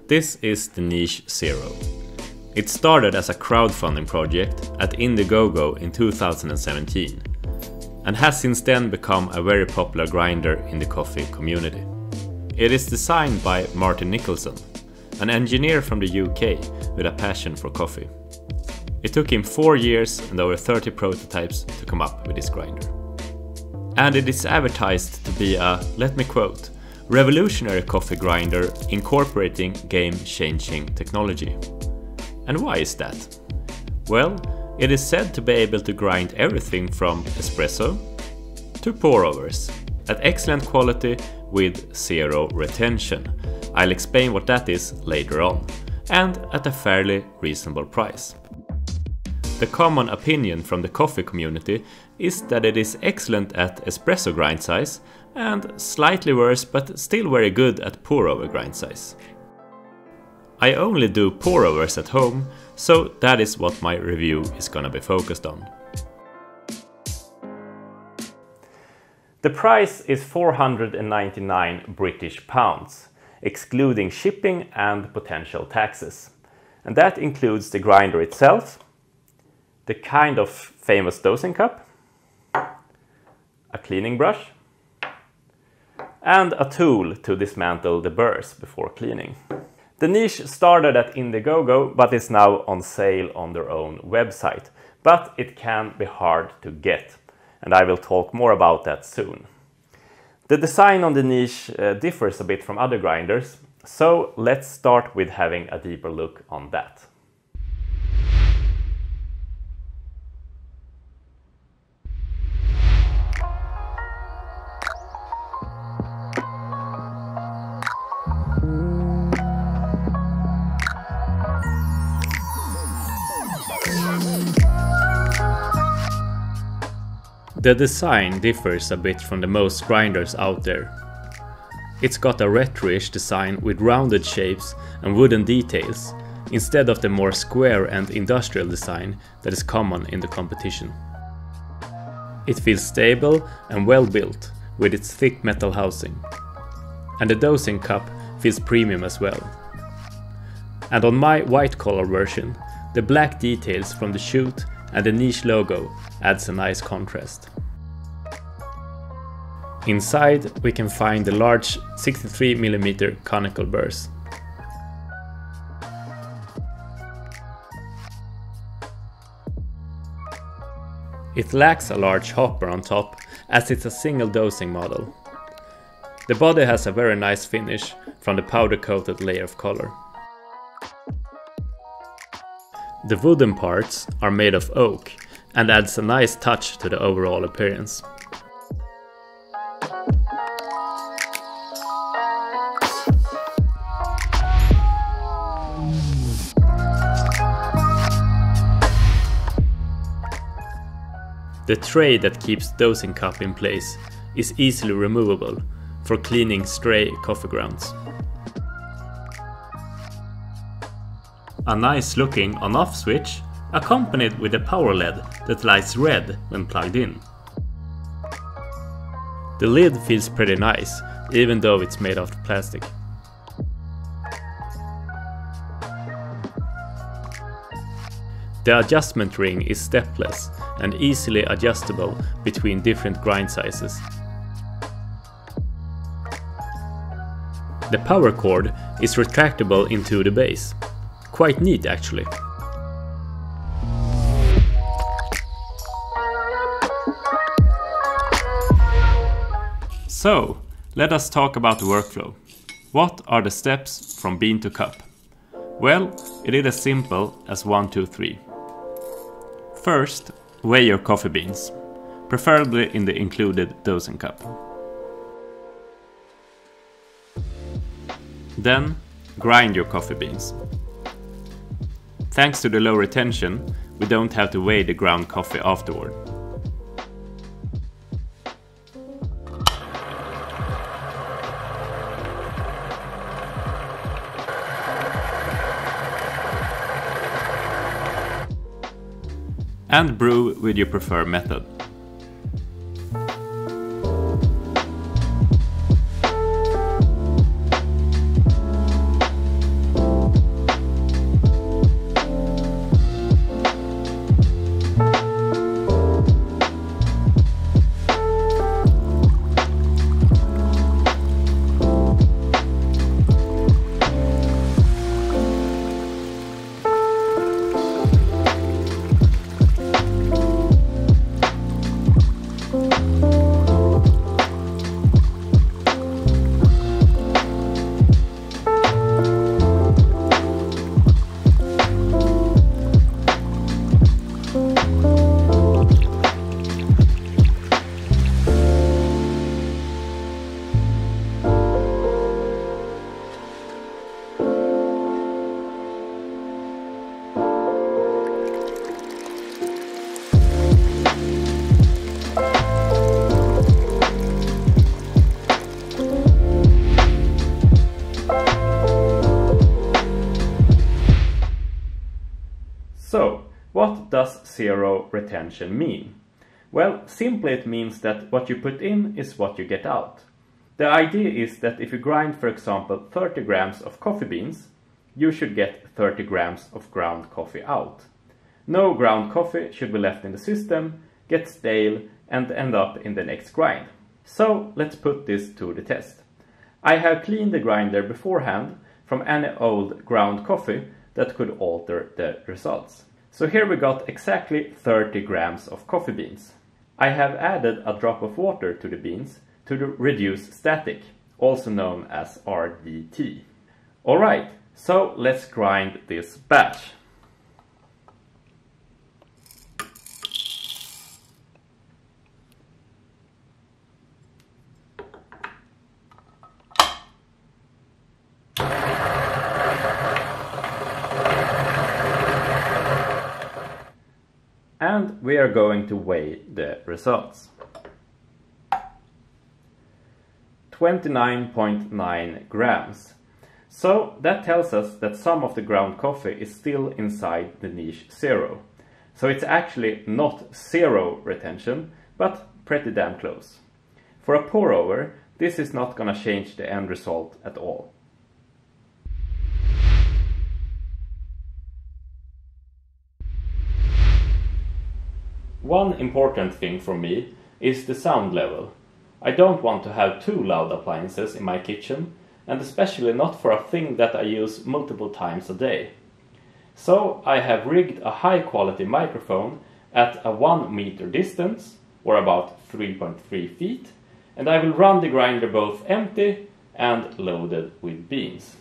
This is the Niche Zero. It started as a crowdfunding project at Indiegogo in 2017 and has since then become a very popular grinder in the coffee community. It is designed by Martin Nicholson, an engineer from the UK with a passion for coffee. It took him 4 years and over 30 prototypes to come up with this grinder. And it is advertised to be a, let me quote, revolutionary coffee grinder incorporating game-changing technology. And why is that? Well, it is said to be able to grind everything from espresso to pour-overs at excellent quality with zero retention. I'll explain what that is later on, and at a fairly reasonable price. The common opinion from the coffee community is that it is excellent at espresso grind size and slightly worse but still very good at pour-over grind size. I only do pour-overs at home, so that is what my review is gonna be focused on. The price is 499 British pounds, excluding shipping and potential taxes. And that includes the grinder itself, the kind of famous dosing cup, a cleaning brush, and a tool to dismantle the burrs before cleaning. The Niche started at Indiegogo but is now on sale on their own website, but it can be hard to get, and I will talk more about that soon. The design on the Niche differs a bit from other grinders, so let's start with having a deeper look on that. The design differs a bit from the most grinders out there. It's got a retro-ish design with rounded shapes and wooden details, instead of the more square and industrial design that is common in the competition. It feels stable and well built with its thick metal housing. And the dosing cup feels premium as well. And on my white collar version, the black details from the chute and the Niche logo adds a nice contrast. Inside we can find the large 63mm conical burrs. It lacks a large hopper on top as it's a single dosing model. The body has a very nice finish from the powder coated layer of color. The wooden parts are made of oak and adds a nice touch to the overall appearance. The tray that keeps the dosing cup in place is easily removable for cleaning stray coffee grounds. A nice looking on-off switch accompanied with a power LED that lights red when plugged in. The lid feels pretty nice, even though it's made of plastic. The adjustment ring is stepless and easily adjustable between different grind sizes. The power cord is retractable into the base. Quite neat actually. So, let us talk about the workflow. What are the steps from bean to cup? Well, it is as simple as 1, 2, 3. First, weigh your coffee beans, preferably in the included dosing cup. Then, grind your coffee beans. Thanks to the low retention, we don't have to weigh the ground coffee afterward. And brew with your preferred method. What does zero retention mean? Well, simply it means that what you put in is what you get out. The idea is that if you grind, for example, 30 grams of coffee beans, you should get 30 grams of ground coffee out. No ground coffee should be left in the system, get stale, and end up in the next grind. So let's put this to the test. I have cleaned the grinder beforehand from any old ground coffee that could alter the results. So here we got exactly 30 grams of coffee beans. I have added a drop of water to the beans to reduce static, also known as RDT. Alright, so let's grind this batch. And we are going to weigh the results. 29.9 grams. So that tells us that some of the ground coffee is still inside the niche zero. So it's actually not zero retention, but pretty damn close. For a pour over, this is not gonna change the end result at all. One important thing for me is the sound level. I don't want to have too loud appliances in my kitchen, and especially not for a thing that I use multiple times a day. So I have rigged a high quality microphone at a 1 meter distance, or about 3.3 feet, and I will run the grinder both empty and loaded with beans.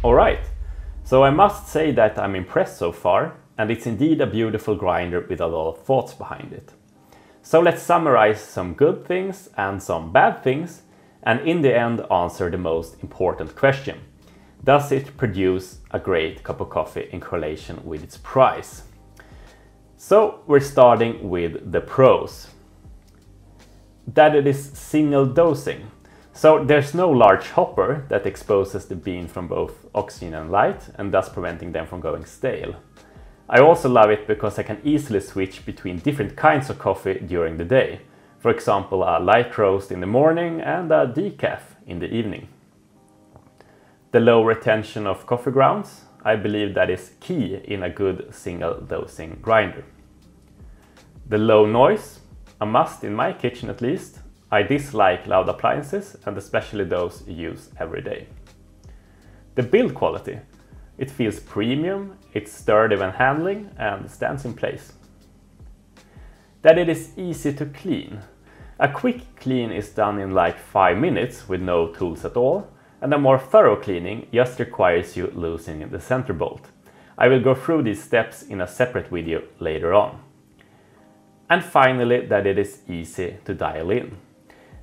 Alright, so I must say that I'm impressed so far, and it's indeed a beautiful grinder with a lot of thoughts behind it. So let's summarize some good things and some bad things, and in the end answer the most important question. Does it produce a great cup of coffee in correlation with its price? So we're starting with the pros. That it is single dosing. So there's no large hopper that exposes the bean from both oxygen and light, and thus preventing them from going stale. I also love it because I can easily switch between different kinds of coffee during the day. For example, a light roast in the morning and a decaf in the evening. The low retention of coffee grounds, I believe that is key in a good single dosing grinder. The low noise, a must in my kitchen at least. I dislike loud appliances, and especially those you use every day. The build quality. It feels premium, it's sturdy when handling, and stands in place. That it is easy to clean. A quick clean is done in like 5 minutes with no tools at all, and a more thorough cleaning just requires you loosening the center bolt. I will go through these steps in a separate video later on. And finally, that it is easy to dial in.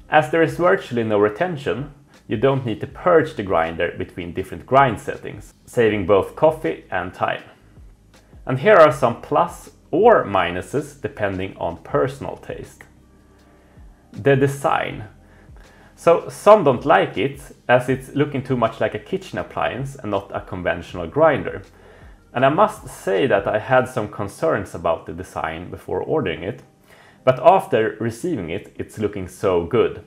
As there is virtually no retention, you don't need to purge the grinder between different grind settings, saving both coffee and time. And here are some plus or minuses depending on personal taste. The design. So some don't like it, as it's looking too much like a kitchen appliance and not a conventional grinder. And I must say that I had some concerns about the design before ordering it. But after receiving it, it's looking so good.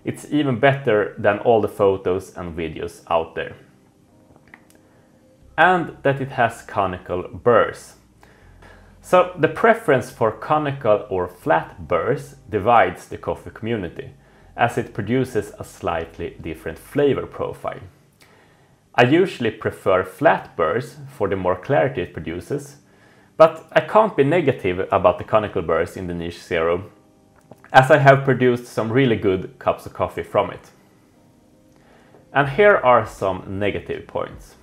It's even better than all the photos and videos out there. And that it has conical burrs. So the preference for conical or flat burrs divides the coffee community, as it produces a slightly different flavor profile. I usually prefer flat burrs for the more clarity it produces, but I can't be negative about the conical burrs in the Niche Zero, as I have produced some really good cups of coffee from it. And here are some negative points.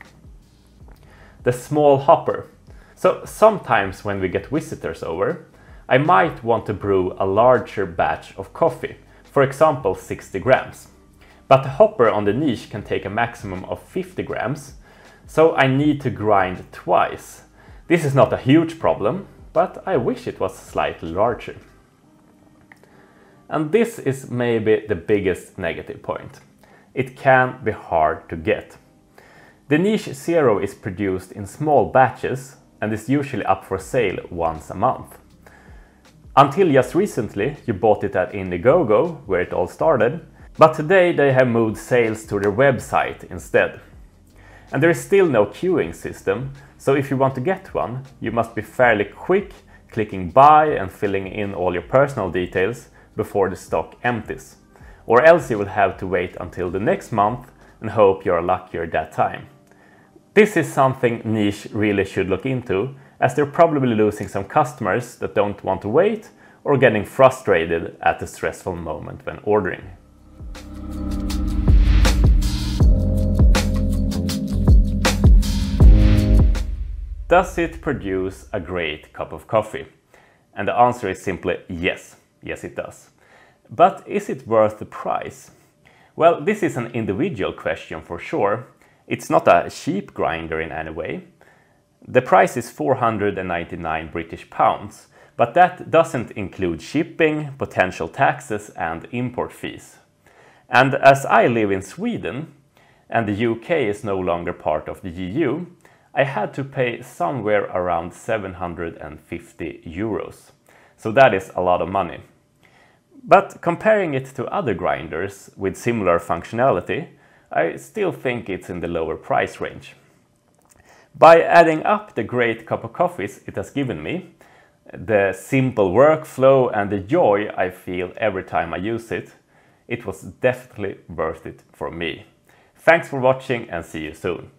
The small hopper. So sometimes when we get visitors over, I might want to brew a larger batch of coffee, for example 60 grams. But the hopper on the Niche can take a maximum of 50 grams, so I need to grind twice. This is not a huge problem, but I wish it was slightly larger. And this is maybe the biggest negative point. It can be hard to get. The Niche Zero is produced in small batches and is usually up for sale once a month. Until just recently you bought it at Indiegogo, where it all started, but today they have moved sales to their website instead. And there is still no queuing system, so if you want to get one, you must be fairly quick, clicking buy and filling in all your personal details before the stock empties. Or else you will have to wait until the next month and hope you are luckier that time. This is something Niche really should look into, as they're probably losing some customers that don't want to wait or getting frustrated at the stressful moment when ordering. Does it produce a great cup of coffee? And the answer is simply yes. Yes, it does. But is it worth the price? Well, this is an individual question for sure. It's not a cheap grinder in any way. The price is 499 British pounds, but that doesn't include shipping, potential taxes and import fees. And as I live in Sweden, and the UK is no longer part of the EU, I had to pay somewhere around 750 euros. So that is a lot of money. But comparing it to other grinders with similar functionality, I still think it's in the lower price range. By adding up the great cup of coffees it has given me, the simple workflow and the joy I feel every time I use it, it was definitely worth it for me. Thanks for watching and see you soon.